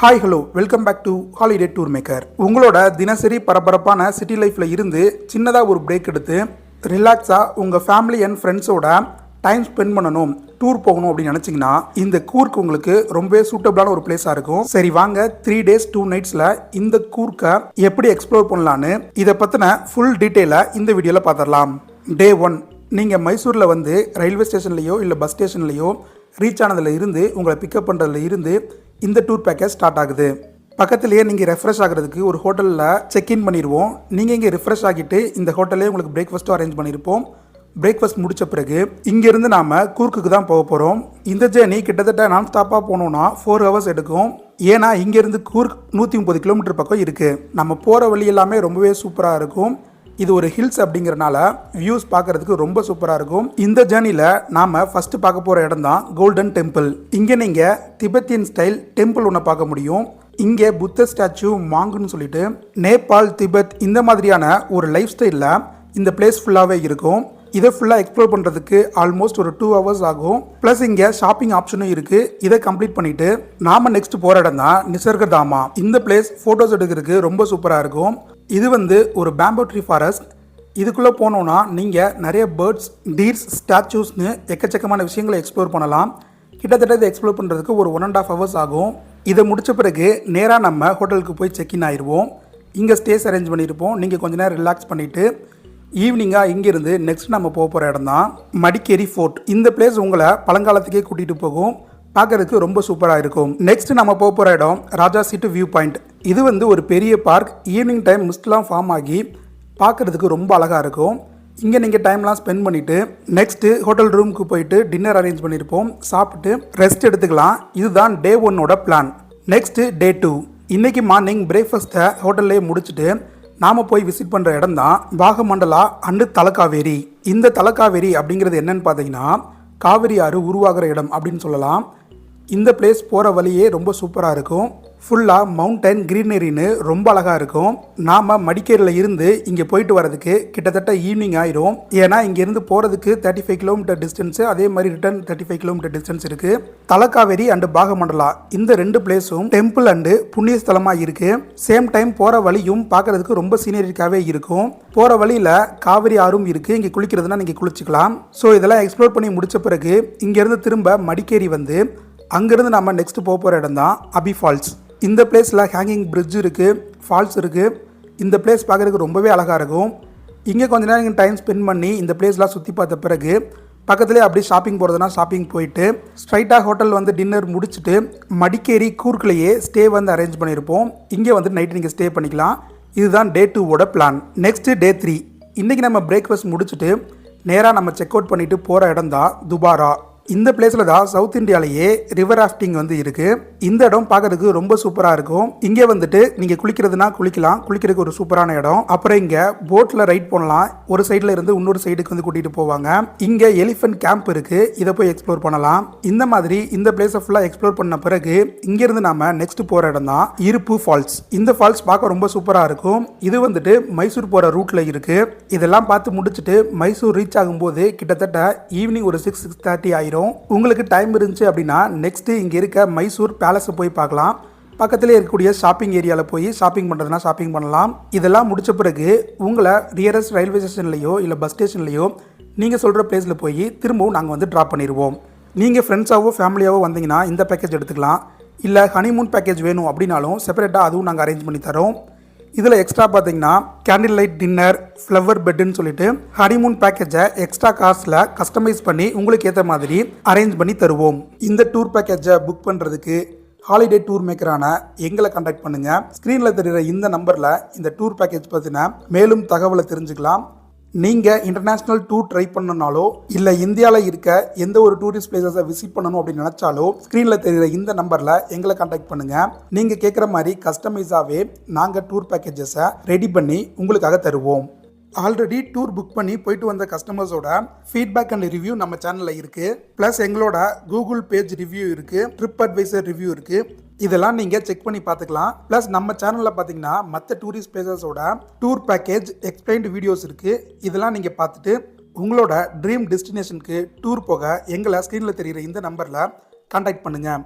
Hi hello welcome back to holiday tour maker. உங்களோட தினசரி பரபரப்பான சிட்டி லைஃப்பில் இருந்து சின்னதாக ஒரு பிரேக் எடுத்து ரிலாக்ஸாக உங்கள் ஃபேமிலி அண்ட் ஃப்ரெண்ட்ஸோட டைம் ஸ்பெண்ட் பண்ணணும், டூர் போகணும் அப்படின்னு நினச்சிங்கன்னா இந்த கூர்க் உங்களுக்கு ரொம்பவே சூட்டபிளான ஒரு பிளேஸாக இருக்கும். சரி வாங்க 3 days 2 nights இந்த கூர்க்கை எப்படி எக்ஸ்ப்ளோர் பண்ணலான்னு இதை பற்றின ஃபுல் டீட்டெயிலை இந்த வீடியோவில் பார்த்துடலாம். Day 1 நீங்கள் மைசூரில் வந்து ரயில்வே ஸ்டேஷன்லேயோ இல்லை பஸ் ஸ்டேஷன்லேயோ ரீச் ஆனதில் இருந்து உங்களை பிக்கப் பண்ணுறதுல இருந்து இந்த டூர் பேக்கேஜ் ஸ்டார்ட் ஆகுது. பக்கத்துலேயே நீங்கள் ரெஃப்ரெஷ் ஆகிறதுக்கு ஒரு ஹோட்டலில் செக்இன் பண்ணிடுவோம். நீங்கள் இங்கே ரெஃப்ரெஷ் ஆகிட்டு இந்த ஹோட்டல்லே உங்களுக்கு பிரேக்ஃபாஸ்ட்டும் அரேஞ்ச் பண்ணியிருப்போம். பிரேக்ஃபாஸ்ட் முடித்த பிறகு இங்கேருந்து நாம் கூர்க்குக்கு தான் போக போகிறோம். இந்த ஜேர்னி கிட்டத்தட்ட நான் ஸ்டாப்பாக போனோன்னா 4 hours எடுக்கும். ஏன்னா இங்கேருந்து கூர்க் 130 கிலோமீட்டர் பக்கம் இருக்குது. நம்ம போகிற வழி எல்லாமே ரொம்பவே சூப்பராக இருக்கும். இது ஒரு ஹில்ஸ் அப்படிங்கிறனால வியூஸ் பார்க்கறதுக்கு ரொம்ப சூப்பராக இருக்கும். இந்த ஜேர்னியில் நாம் ஃபஸ்ட்டு பார்க்க போகிற இடம் தான் கோல்டன் டெம்பிள். இங்கே நீங்கள் திபெத்தியன் ஸ்டைல் டெம்பிள் ஒன்று பார்க்க முடியும். இங்கே புத்த ஸ்டாச்சு, மாங்குன்னு சொல்லிட்டு நேபாள், திபெத் இந்த மாதிரியான ஒரு லைஃப் ஸ்டைலில் இந்த பிளேஸ் ஃபுல்லாகவே இருக்கும். இதை ஃபுல்லாக எக்ஸ்ப்ளோர் பண்ணுறதுக்கு ஆல்மோஸ்ட் ஒரு 2 hours ஆகும். ப்ளஸ் இங்கே ஷாப்பிங் ஆப்ஷனும் இருக்குது. இதை கம்ப்ளீட் பண்ணிவிட்டு நாம் நெக்ஸ்ட் போகிற இடம் தான் நிசர்கதாமா. இந்த பிளேஸ் ஃபோட்டோஸ் எடுக்கிறதுக்கு ரொம்ப சூப்பராக இருக்கும். இது வந்து ஒரு பேம்போ ட்ரீ ஃபாரஸ்ட். இதுக்குள்ளே போனோன்னா நீங்கள் நிறைய பேர்ட்ஸ், டீர்ஸ், ஸ்டாச்சூஸ்னு எக்கச்சக்கமான விஷயங்களை எக்ஸ்ப்ளோர் பண்ணலாம். கிட்டத்தட்ட இதை எக்ஸ்ப்ளோர் பண்ணுறதுக்கு ஒரு 1.5 hours ஆகும். இதை முடித்த பிறகு நேராக நம்ம ஹோட்டலுக்கு போய் செக்இன் ஆயிடுவோம். இங்கே ஸ்டேஸ் அரேஞ்ச் பண்ணியிருப்போம். நீங்கள் கொஞ்ச நேரம் ரிலாக்ஸ் பண்ணிவிட்டு ஈவினிங்காக இங்கேருந்து நெக்ஸ்ட் நம்ம போக போகிற இடம் தான் மடிக்கேரி ஃபோர்ட். இந்த பிளேஸ் உங்களை பழங்காலத்துக்கே கூட்டிகிட்டு போகும். பார்க்கறதுக்கு ரொம்ப சூப்பராக இருக்கும். நெக்ஸ்ட் நம்ம போக போகிற இடம் ராஜா சீட்டு வியூ பாயிண்ட். இது வந்து ஒரு பெரிய பார்க். ஈவினிங் டைம் மிஸ்ட்லாம் ஃபார்ம் ஆகி பார்க்குறதுக்கு ரொம்ப அழகாக இருக்கும். இங்கே நீங்கள் டைம்லாம் ஸ்பெண்ட் பண்ணிவிட்டு நெக்ஸ்ட்டு ஹோட்டல் ரூமுக்கு போயிட்டு டின்னர் அரேஞ்ச் பண்ணியிருப்போம். சாப்பிட்டு ரெஸ்ட் எடுத்துக்கலாம். இதுதான் Day 1 பிளான். Next Day 2. இன்றைக்கி மார்னிங் பிரேக்ஃபாஸ்ட்டை ஹோட்டல்லே முடிச்சுட்டு நாம் போய் விசிட் பண்ணுற இடம் தான் பாகமண்டலா அண்டு தலக்காவேரி. இந்த தலக்காவேரி அப்படிங்கிறது என்னன்னு பார்த்தீங்கன்னா காவிரி ஆறு உருவாகிற இடம் அப்படின்னு சொல்லலாம். இந்த பிளேஸ் போகிற வழியே ரொம்ப சூப்பராக இருக்கும். ஃபுல்லாக மவுண்டன் க்ரீனரின்னு ரொம்ப அழகாக இருக்கும். நாம் மடிக்கேரியில் இருந்து இங்கே போயிட்டு வரதுக்கு கிட்டத்தட்ட ஈவினிங் ஆயிரும். ஏன்னா இங்கேருந்து போகிறதுக்கு 35 கிலோமீட்டர் டிஸ்டன்ஸு, அதே மாதிரி ரிட்டர்ன் 35 கிலோமீட்டர் டிஸ்டன்ஸ் இருக்குது. தலக்காவேரி அண்டு பாகமண்டலா இந்த 2 பிளேஸும் டெம்பிள் அண்டு புண்ணிய ஸ்தலமாக இருக்குது. சேம் டைம் போகிற வழியும் பார்க்குறதுக்கு ரொம்ப சீனரிக்காகவே இருக்கும். போகிற வழியில் காவிரி ஆறும் இருக்குது. இங்கே குளிக்கிறதுனா நீங்கள் குளிச்சுக்கலாம். ஸோ இதெல்லாம் எக்ஸ்ப்ளோர் பண்ணி முடித்த பிறகு இங்கேருந்து திரும்ப மடிக்கேரி வந்து அங்கேருந்து நம்ம நெக்ஸ்ட் போக போகிற இடம் தான் அபி ஃபால்ஸ். இந்த பிளேஸில் ஹேங்கிங் பிரிட்ஜ் இருக்குது, ஃபால்ஸ் இருக்குது. இந்த பிளேஸ் பார்க்குறதுக்கு ரொம்பவே அழகாக இருக்கும். இங்கே கொஞ்ச நேரம் நீங்கள் டைம் ஸ்பெண்ட் பண்ணி இந்த பிளேஸ்லாம் சுற்றி பார்த்த பிறகு பக்கத்துலேயே அப்படியே ஷாப்பிங் போகிறதுனா ஷாப்பிங் போயிட்டு ஸ்ட்ரைட்டாக ஹோட்டல் வந்து டின்னர் முடிச்சுட்டு மடிக்கேரி கூர்க்லேயே ஸ்டே வந்து அரேஞ்ச் பண்ணியிருப்போம். இங்கே வந்து நைட்டு நீங்கள் ஸ்டே பண்ணிக்கலாம். இதுதான் Day 2 பிளான். Next Day 3. இன்றைக்கி நம்ம பிரேக்ஃபாஸ்ட் முடிச்சுட்டு நேராக நம்ம செக் அவுட் பண்ணிவிட்டு போகிற இடம் தான் துபாரா. இந்த பிளேஸில் தான் சவுத் இந்தியாவிலேயே ரிவர் ராஃப்டிங் வந்து இருக்குது. இந்த இடம் பார்க்கறதுக்கு ரொம்ப சூப்பராக இருக்கும். இங்கே வந்துட்டு நீங்கள் குளிக்கிறதுனா குளிக்கலாம். குளிக்கிறதுக்கு ஒரு சூப்பரான இடம். அப்புறம் இங்கே போட்டில் ரைட் பண்ணலாம். ஒரு சைடில் இருந்து இன்னொரு சைடுக்கு வந்து கூட்டிகிட்டு போவாங்க. இங்கே எலிஃபென்ட் கேம்ப் இருக்குது. இதை போய் எக்ஸ்ப்ளோர் பண்ணலாம். இந்த மாதிரி இந்த பிளேஸை ஃபுல்லாக எக்ஸ்ப்ளோர் பண்ண பிறகு இங்கேருந்து நாம நெக்ஸ்ட் போகிற இடம் தான் இருப்பு ஃபால்ஸ். இந்த ஃபால்ஸ் பார்க்க ரொம்ப சூப்பராக இருக்கும். இது வந்துட்டு மைசூர் போகிற ரூட்டில் இருக்குது. இதெல்லாம் பார்த்து முடிச்சுட்டு மைசூர் ரீச் ஆகும்போது கிட்டத்தட்ட ஈவினிங் ஒரு 6-6:30 ஆயிரும். உங்களுக்கு டைம் இருந்துச்சு அப்படின்னா நெக்ஸ்ட் இங்கே இருக்க மைசூர் பேலஸை போய் பார்க்கலாம். பக்கத்திலே இருக்கக்கூடிய ஷாப்பிங் ஏரியாவில் போய் ஷாப்பிங் பண்ணுறதுனா ஷாப்பிங் பண்ணலாம். இதெல்லாம் முடித்த பிறகு உங்களை நியரஸ்ட் ரயில்வே ஸ்டேஷன்லையோ இல்லை பஸ் ஸ்டேஷன்லையோ நீங்கள் சொல்கிற பிளேஸில் போய் திரும்பவும் நாங்கள் வந்து ட்ராப் பண்ணிடுவோம். நீங்கள் ஃப்ரெண்ட்ஸாவோ ஃபேமிலியாவோ வந்தீங்கன்னா இந்த பேக்கேஜ் எடுத்துக்கலாம். இல்லை ஹனிமூன் பேக்கேஜ் வேணும் அப்படின்னாலும் செப்பரேட்டாக அதுவும் நாங்கள் அரேஞ்ச் பண்ணி தரோம். இதில் எக்ஸ்ட்ரா பார்த்தீங்கன்னா கேண்டில் லைட் டின்னர், ஃப்ளவர் பெட்டுன்னு சொல்லிட்டு ஹனிமூன் பேக்கேஜை எக்ஸ்ட்ரா காஸ்ட்டில் கஸ்டமைஸ் பண்ணி உங்களுக்கு ஏற்ற மாதிரி அரேஞ்ச் பண்ணி தருவோம். இந்த டூர் பேக்கேஜை புக் பண்ணுறதுக்கு ஹாலிடே டூர் மேக்கரான எங்களை கான்டாக்ட் பண்ணுங்கள். ஸ்க்ரீனில் தெரிகிற இந்த நம்பரில் இந்த டூர் பேக்கேஜ் பற்றின மேலும் தகவலை தெரிஞ்சுக்கலாம். நீங்கள் இன்டர்நேஷ்னல் டூர் ட்ரை பண்ணனாலோ இல்லை இந்தியாவில் இருக்க எந்த ஒரு டூரிஸ்ட் பிளேஸஸை விசிட் பண்ணணும் அப்படின்னு நினச்சாலோ ஸ்க்ரீனில் தெரிகிற இந்த நம்பரில் எங்களை கான்டாக்ட் பண்ணுங்கள். நீங்கள் கேட்குற மாதிரி கஸ்டமைஸாகவே நாங்கள் டூர் பேக்கேஜஸை ரெடி பண்ணி உங்களுக்காக தருவோம். ஆல்ரெடி டூர் புக் பண்ணி போயிட்டு வந்த கஸ்டமர்ஸோட ஃபீட்பேக் அண்ட் ரிவ்யூ நம்ம சேனலில் இருக்குது. ப்ளஸ் எங்களோட கூகுள் பேஜ் ரிவ்யூ இருக்குது, ட்ரிப் அட்வைசர் ரிவ்யூ இருக்குது. இதெல்லாம் நீங்கள் செக் பண்ணி பார்த்துக்கலாம். ப்ளஸ் நம்ம சேனலில் பார்த்தீங்கன்னா மற்ற டூரிஸ்ட் பிளேசஸோட டூர் பேக்கேஜ் எக்ஸ்பிளைன்டு வீடியோஸ் இருக்குது. இதெல்லாம் நீங்கள் பார்த்துட்டு உங்களோட ட்ரீம் டெஸ்டினேஷனுக்கு டூர் போக எங்களை ஸ்க்ரீனில் தெரிகிற இந்த நம்பரில் கான்டாக்ட் பண்ணுங்கள்.